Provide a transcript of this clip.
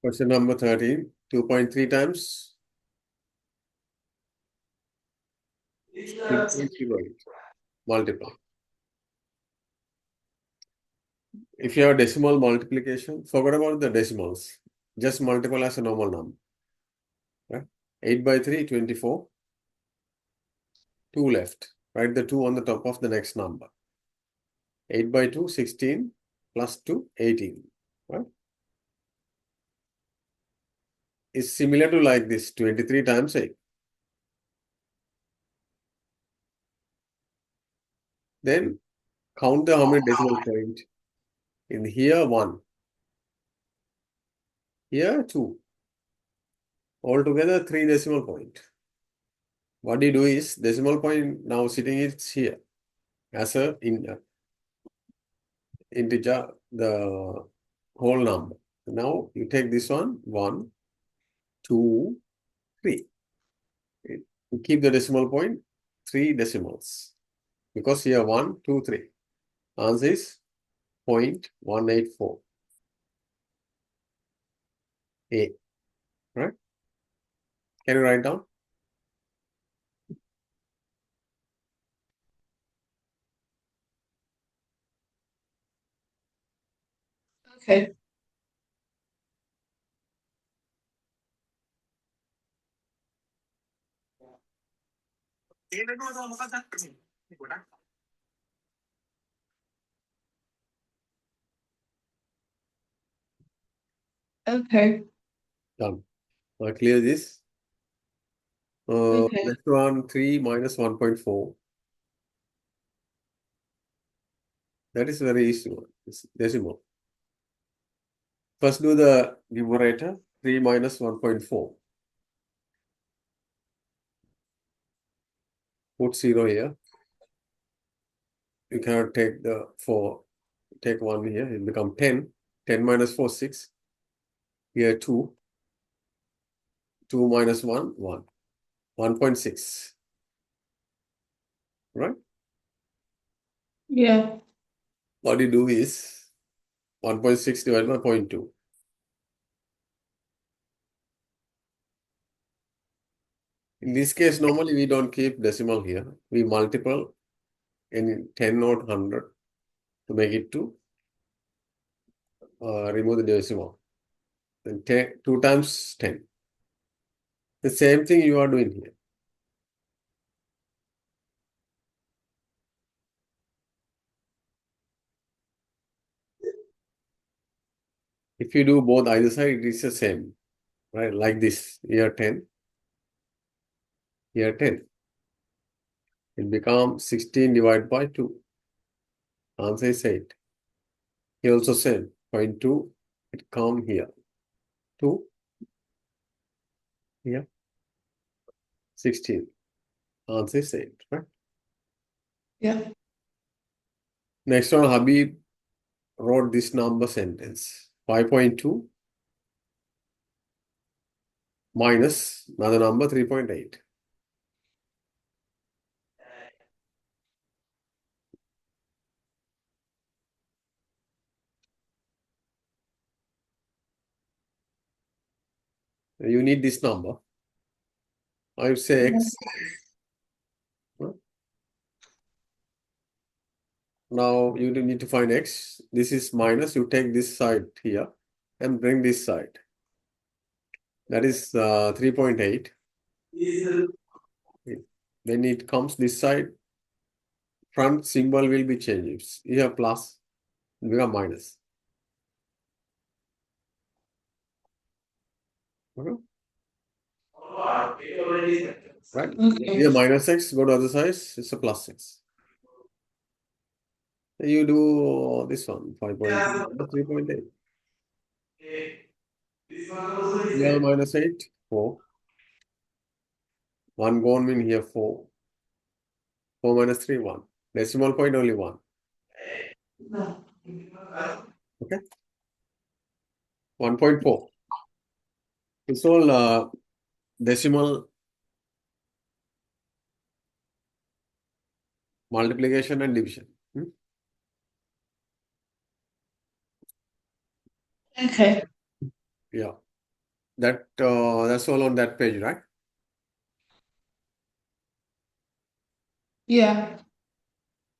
Question number 13, 2.3 times 3.08. Multiply. If you have decimal multiplication, forget about the decimals. Just multiply as a normal number. Right? 8 by 3, 24. 2 left. Write the 2 on the top of the next number. 8 by 2, 16. Plus 2, 18. Right? It's similar to like this, 23 times 8. Then count how many decimal points. In here, 1. Here, 2. Altogether, 3 decimal point. What you do is, decimal point now sitting is here as a integer, the whole number. Now you take this one, 1, 2, 3. You keep the decimal point, 3 decimals. Because here 1, 2, 3. Answer is 0.184. A. Right? Can you write down? Okay. Okay. Done. Now clear this. Okay. Next one, 3 minus 1.4. That is very easy one. It's decimal. First do the numerator, 3 minus 1.4. Put 0 here. You cannot take the 4. Take 1 here. It become 10. 10 minus 4, 6. Here 2. 2 minus 1, 1. 1.6. Right? Yeah. What you do is 1.6 divided by 0.2. In this case, normally we don't keep decimal here. We multiple in 10 or 100 to make it to remove the decimal. And 2 times 10. The same thing you are doing here. If you do both either side, it is the same. Right? Like this. Here 10. Here 10. It becomes 16 divided by 2. Answer is 8. Here also same. 0.2. It come here. 2. Here. 16. Answer is 8. Right? Yeah. Next one, Habib wrote this number sentence. 5.2 minus another number 3.8. You need this number. I would say X. Now you need to find X. This is minus. You take this side here and bring this side. That is 3.8. When it comes this side, front symbol will be changed. You have plus, it become minus. Okay? Right? Okay. Here minus X, go to other side, it's a plus X. You do this one, 5.2, 3.8. Here minus 8, 4. 1 gone mean here 4. 4 minus 3, 1. Decimal point only 1. Okay? 1.4. It's all decimal multiplication and division. Okay. Yeah. That's all on that page, right? Yeah.